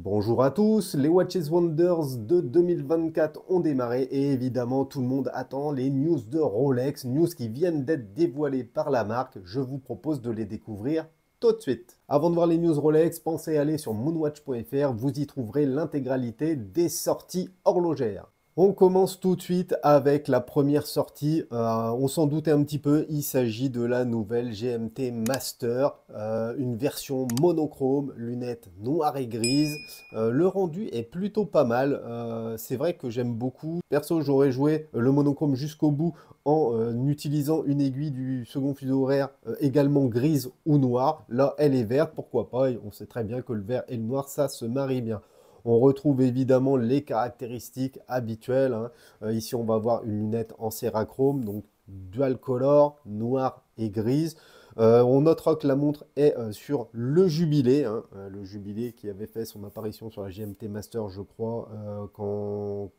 Bonjour à tous, les Watches Wonders de 2024 ont démarré et évidemment tout le monde attend les news de Rolex, news qui viennent d'être dévoilées par la marque. Je vous propose de les découvrir tout de suite. Avant de voir les news Rolex, pensez à aller sur moonwatch.fr, vous y trouverez l'intégralité des sorties horlogères. On commence tout de suite avec la première sortie. On s'en doutait un petit peu, il s'agit de la nouvelle GMT Master, une version monochrome, lunettes noires et grises. Le rendu est plutôt pas mal. C'est vrai que j'aime beaucoup. Perso, j'aurais joué le monochrome jusqu'au bout en utilisant une aiguille du second fuseau horaire également grise ou noire. Là, elle est verte, pourquoi pas? Et on sait très bien que le vert et le noir, ça se marie bien. On retrouve évidemment les caractéristiques habituelles, hein. Ici, on va avoir une lunette en cérachrome, donc dual color, noir et grise. On notera que la montre est sur le Jubilé, hein, le Jubilé qui avait fait son apparition sur la GMT Master, je crois, quand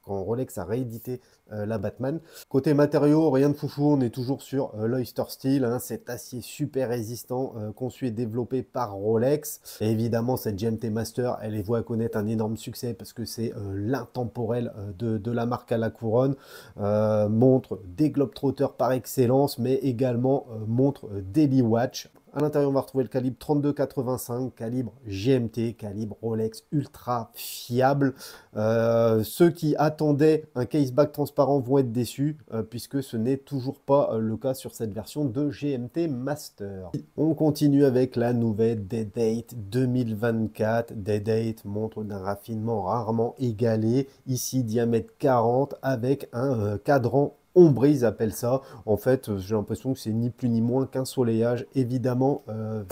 Rolex a réédité la Batman. Côté matériaux, rien de foufou, on est toujours sur l'Oyster Steel, hein, cet acier super résistant conçu et développé par Rolex. Et évidemment, cette GMT Master, elle est vouée à connaître un énorme succès parce que c'est l'intemporel de la marque à la couronne. Montre des Globetrotters par excellence, mais également montre Daily Watch. À l'intérieur, on va retrouver le calibre 32,85, calibre GMT, calibre Rolex ultra fiable. Ceux qui attendaient un caseback transparent vont être déçus, puisque ce n'est toujours pas le cas sur cette version de GMT Master. On continue avec la nouvelle Day-Date 2024. Day-Date, montre d'un raffinement rarement égalé. Ici, diamètre 40 avec un cadran ombré, ils appellent ça. En fait, j'ai l'impression que c'est ni plus ni moins qu'un soleillage. Évidemment,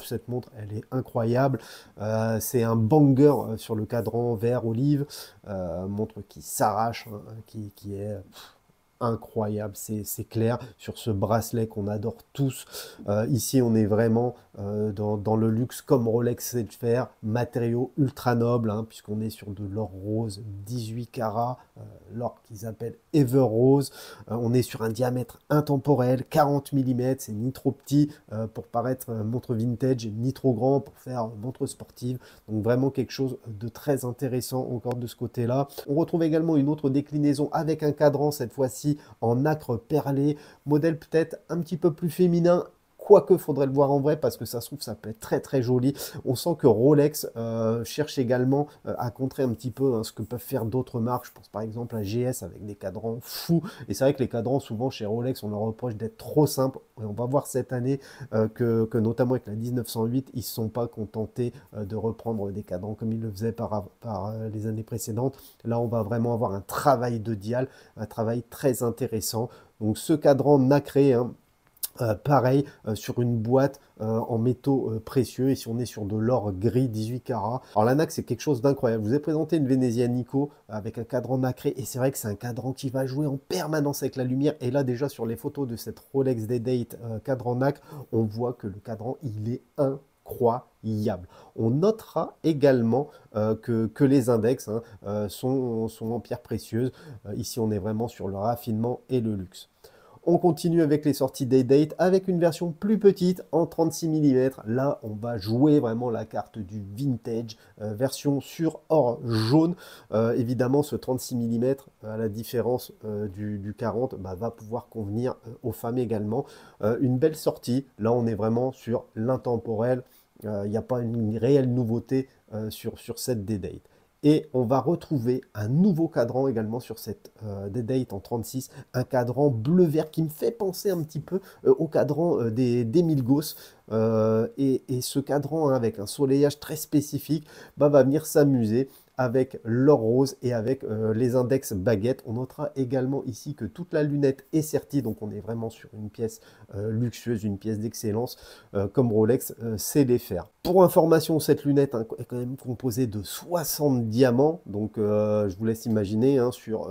cette montre, elle est incroyable. C'est un banger sur le cadran vert olive. Montre qui s'arrache, hein, qui est incroyable, c'est clair, sur ce bracelet qu'on adore tous. Ici, on est vraiment dans le luxe comme Rolex sait le faire, matériaux ultra nobles, hein, puisqu'on est sur de l'or rose 18 carats, l'or qu'ils appellent Ever Rose. On est sur un diamètre intemporel, 40 mm, c'est ni trop petit pour paraître montre vintage, ni trop grand pour faire montre sportive. Donc vraiment quelque chose de très intéressant encore de ce côté-là. On retrouve également une autre déclinaison avec un cadran, cette fois-ci en nacre perlé, modèle peut-être un petit peu plus féminin, quoique faudrait le voir en vrai parce que ça se trouve ça peut être très très joli. On sent que Rolex cherche également à contrer un petit peu, hein, ce que peuvent faire d'autres marques. Je pense par exemple à GS avec des cadrans fous, et c'est vrai que les cadrans souvent chez Rolex on leur reproche d'être trop simples, et on va voir cette année que notamment avec la 1908 ils ne se sont pas contentés de reprendre des cadrans comme ils le faisaient par les années précédentes. Là on va vraiment avoir un travail de dial, un travail très intéressant. Donc ce cadran nacré, hein, pareil, sur une boîte en métaux précieux, et si on est sur de l'or gris 18 carats. Alors la NAC, c'est quelque chose d'incroyable. Je vous ai présenté une Venezia Nico avec un cadran nacré, et c'est vrai que c'est un cadran qui va jouer en permanence avec la lumière. Et là déjà sur les photos de cette Rolex Day-Date cadran NAC, on voit que le cadran il est incroyable. On notera également que les index, hein, sont en pierre précieuse. Ici on est vraiment sur le raffinement et le luxe. On continue avec les sorties Day-Date avec une version plus petite en 36 mm. Là, on va jouer vraiment la carte du vintage, version sur or jaune. Évidemment, ce 36 mm, à la différence du 40, bah, va pouvoir convenir aux femmes également. Une belle sortie. Là, on est vraiment sur l'intemporel. Il n'y a pas une réelle nouveauté sur cette Day-Date. Et on va retrouver un nouveau cadran également sur cette Day-Date en 36, un cadran bleu-vert qui me fait penser un petit peu au cadran des Milgauss. Et ce cadran, hein, avec un soleillage très spécifique, bah, va venir s'amuser avec l'or rose et avec les index baguettes. On notera également ici que toute la lunette est sertie, donc on est vraiment sur une pièce luxueuse, une pièce d'excellence, comme Rolex sait les faire. Pour information, cette lunette, hein, est quand même composée de 60 diamants, donc je vous laisse imaginer, hein, sur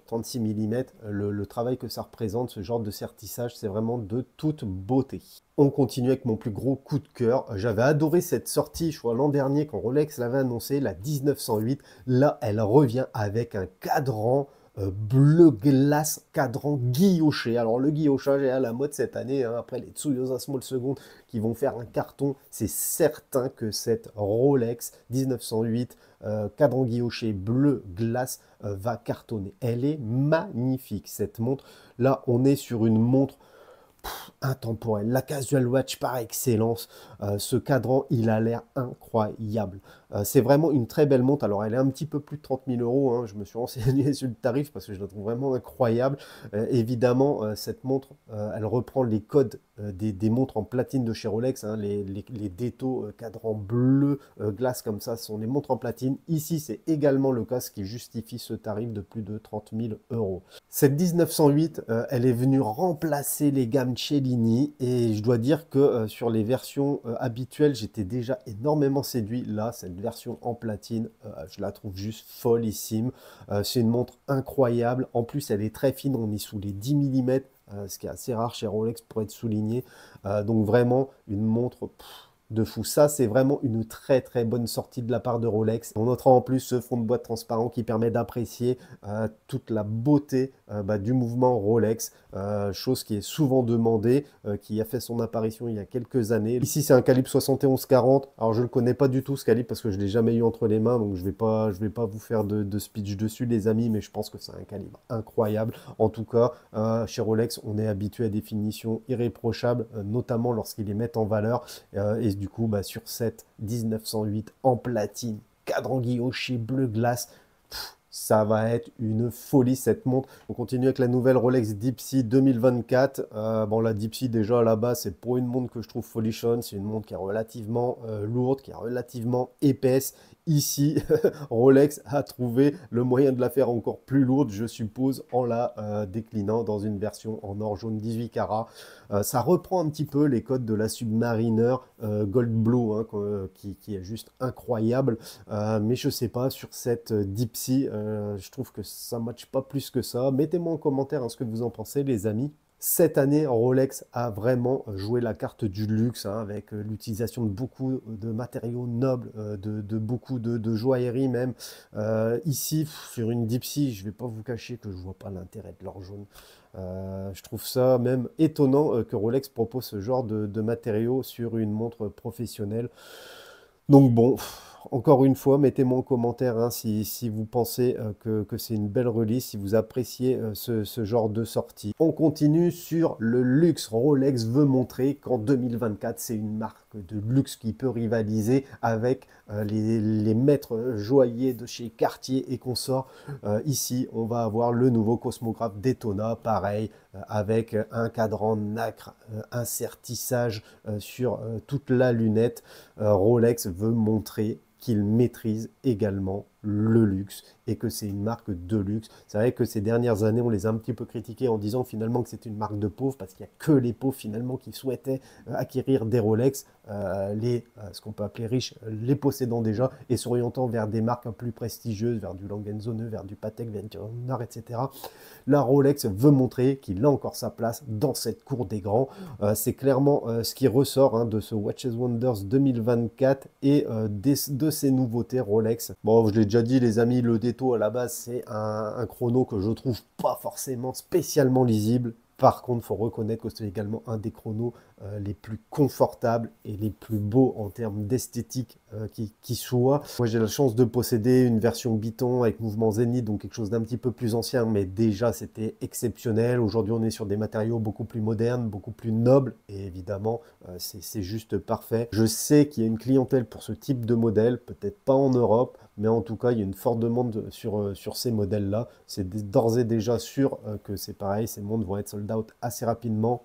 36 mm, le travail que ça représente, ce genre de sertissage, c'est vraiment de toute beauté. On continue avec mon plus gros coup de cœur. J'avais adoré cette sortie, je crois l'an dernier quand Rolex l'avait annoncé, la 1908. Là, elle revient avec un cadran bleu glace, cadran guilloché. Alors le guillochage est à la mode cette année, hein, après les Tsuyosa Small Second qui vont faire un carton. C'est certain que cette Rolex 1908 cadran guilloché bleu glace va cartonner. Elle est magnifique cette montre. Là, on est sur une montre intemporelle, la casual watch par excellence. Ce cadran, il a l'air incroyable. C'est vraiment une très belle montre. Alors, elle est un petit peu plus de 30 000 euros, hein. Je me suis renseigné sur le tarif parce que je la trouve vraiment incroyable. Évidemment, cette montre, elle reprend les codes des montres en platine de chez Rolex, hein. Les Detto cadran bleu glace comme ça sont les montres en platine. Ici, c'est également le cas, ce qui justifie ce tarif de plus de 30 000 euros. Cette 1908, elle est venue remplacer les gammes Cellini et je dois dire que sur les versions habituelles, j'étais déjà énormément séduit. Là, cette version en platine, je la trouve juste follissime. C'est une montre incroyable. En plus, elle est très fine, on est sous les 10 mm, ce qui est assez rare chez Rolex pour être souligné. Donc vraiment, une montre de fou. Ça, c'est vraiment une très très bonne sortie de la part de Rolex. On notera en plus ce fond de boîte transparent qui permet d'apprécier toute la beauté du mouvement Rolex, chose qui est souvent demandée, qui a fait son apparition il y a quelques années. Ici, c'est un calibre 71-40. Alors, je ne le connais pas du tout ce calibre parce que je ne l'ai jamais eu entre les mains, donc je vais pas vous faire de speech dessus, les amis, mais je pense que c'est un calibre incroyable. En tout cas, chez Rolex, on est habitué à des finitions irréprochables, notamment lorsqu'ils les mettent en valeur. Et du coup, sur cette 1908 en platine, cadran guilloché bleu glace, ça va être une folie cette montre. On continue avec la nouvelle Rolex Deep Sea 2024. Bon, la Deep Sea déjà à la base, c'est pour une montre que je trouve folichonne. C'est une montre qui est relativement lourde, qui est relativement épaisse. Ici, Rolex a trouvé le moyen de la faire encore plus lourde, je suppose, en la déclinant dans une version en or jaune 18 carats. Ça reprend un petit peu les codes de la Submariner Gold Blue, hein, qui est juste incroyable. Mais je sais pas, sur cette Deep Sea, je trouve que ça ne matche pas plus que ça. Mettez-moi en commentaire ce que vous en pensez, les amis. Cette année, Rolex a vraiment joué la carte du luxe, hein, avec l'utilisation de beaucoup de matériaux nobles, de beaucoup de joaillerie même. Ici, sur une Deep Sea, je ne vais pas vous cacher que je ne vois pas l'intérêt de l'or jaune. Je trouve ça même étonnant que Rolex propose ce genre de matériaux sur une montre professionnelle. Donc bon, encore une fois, mettez-moi en commentaire, hein, si vous pensez que c'est une belle release, si vous appréciez ce genre de sortie. On continue sur le luxe. Rolex veut montrer qu'en 2024, c'est une marque de luxe qui peut rivaliser avec les maîtres joailliers de chez Cartier et consorts. Ici, on va avoir le nouveau Cosmographe Daytona, pareil, avec un cadran nacre, un sertissage sur toute la lunette. Rolex veut montrer qu'il maîtrise également le luxe et que c'est une marque de luxe. C'est vrai que ces dernières années, on les a un petit peu critiqués en disant finalement que c'est une marque de pauvres parce qu'il n'y a que les pauvres finalement qui souhaitaient acquérir des Rolex, ce qu'on peut appeler riches, les possédant déjà et s'orientant vers des marques un peu plus prestigieuses, vers du Lange & Söhne, vers du Patek, vers du Audemars, etc. La Rolex veut montrer qu'il a encore sa place dans cette cour des grands. C'est clairement ce qui ressort, hein, de ce Watches Wonders 2024 et de ces nouveautés Rolex. Bon, je l'ai déjà dit, les amis, le Detto à la base, c'est un chrono que je trouve pas forcément spécialement lisible. Par contre, il faut reconnaître que c'est également un des chronos les plus confortables et les plus beaux en termes d'esthétique qui soit. Moi, j'ai la chance de posséder une version Biton avec mouvement Zénith, donc quelque chose d'un petit peu plus ancien, mais déjà, c'était exceptionnel. Aujourd'hui, on est sur des matériaux beaucoup plus modernes, beaucoup plus nobles, et évidemment, c'est juste parfait. Je sais qu'il y a une clientèle pour ce type de modèle, peut-être pas en Europe, mais en tout cas, il y a une forte demande sur ces modèles-là. C'est d'ores et déjà sûr que c'est pareil, ces montres vont être sold out assez rapidement.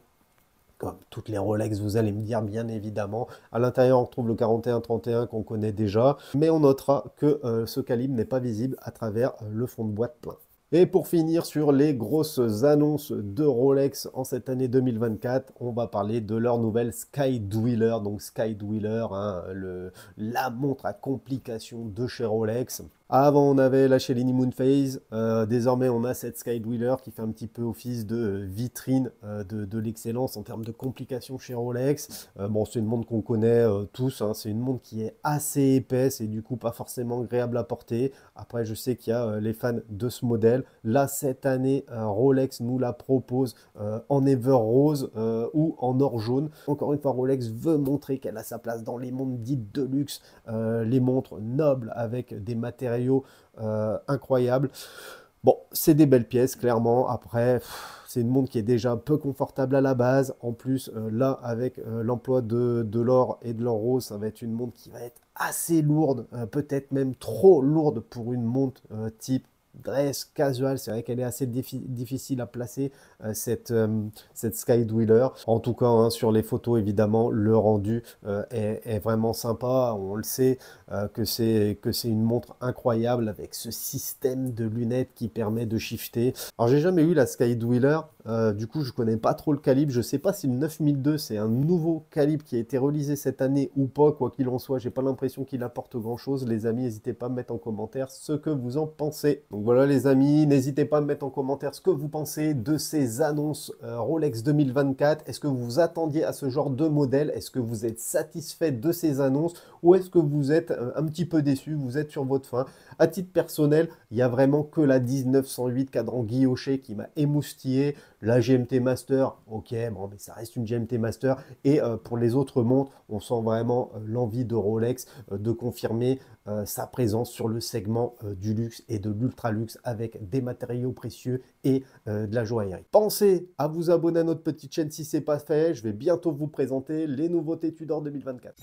Comme toutes les Rolex, vous allez me dire, bien évidemment. À l'intérieur, on retrouve le 41-31 qu'on connaît déjà. Mais on notera que ce calibre n'est pas visible à travers le fond de boîte plein. Et pour finir sur les grosses annonces de Rolex en cette année 2024, on va parler de leur nouvelle Sky Dweller. Donc Sky Dweller, hein, la montre à complications de chez Rolex. Avant, on avait la Shelly Moonphase. Désormais, on a cette Skydweller qui fait un petit peu office de vitrine de l'excellence en termes de complications chez Rolex. Bon, c'est une montre qu'on connaît tous, hein. C'est une montre qui est assez épaisse et du coup pas forcément agréable à porter. Après, je sais qu'il y a les fans de ce modèle. Là, cette année, Rolex nous la propose en Ever Rose ou en or jaune. Encore une fois, Rolex veut montrer qu'elle a sa place dans les montres dites de luxe, les montres nobles avec des matériaux incroyables. Bon, c'est des belles pièces, clairement. Après, c'est une montre qui est déjà un peu confortable à la base. En plus, là, avec l'emploi de l'or et de l'or rose, ça va être une montre qui va être assez lourde, peut-être même trop lourde pour une montre type dress casual. C'est vrai qu'elle est assez difficile à placer, cette Skydweller. En tout cas, hein, sur les photos, évidemment, le rendu est vraiment sympa. On le sait que c'est une montre incroyable avec ce système de lunettes qui permet de shifter. Alors, j'ai jamais eu la Skydweller. Du coup, je connais pas trop le calibre. Je sais pas si le 9002 c'est un nouveau calibre qui a été réalisé cette année ou pas. Quoi qu'il en soit, j'ai pas l'impression qu'il apporte grand chose. Les amis, n'hésitez pas à me mettre en commentaire ce que vous en pensez. Donc voilà les amis, n'hésitez pas à me mettre en commentaire ce que vous pensez de ces annonces Rolex 2024. Est-ce que vous vous attendiez à ce genre de modèle? Est-ce que vous êtes satisfait de ces annonces? Ou est-ce que vous êtes un petit peu déçu? Vous êtes sur votre faim? À titre personnel, il n'y a vraiment que la 1908 cadran guilloché qui m'a émoustillé. La GMT Master, ok, bon, mais ça reste une GMT Master. Et pour les autres montres, on sent vraiment l'envie de Rolex de confirmer sa présence sur le segment du luxe et de l'ultra luxe avec des matériaux précieux et de la joaillerie. Pensez à vous abonner à notre petite chaîne si ce n'est pas fait. Je vais bientôt vous présenter les nouveautés Tudor 2024.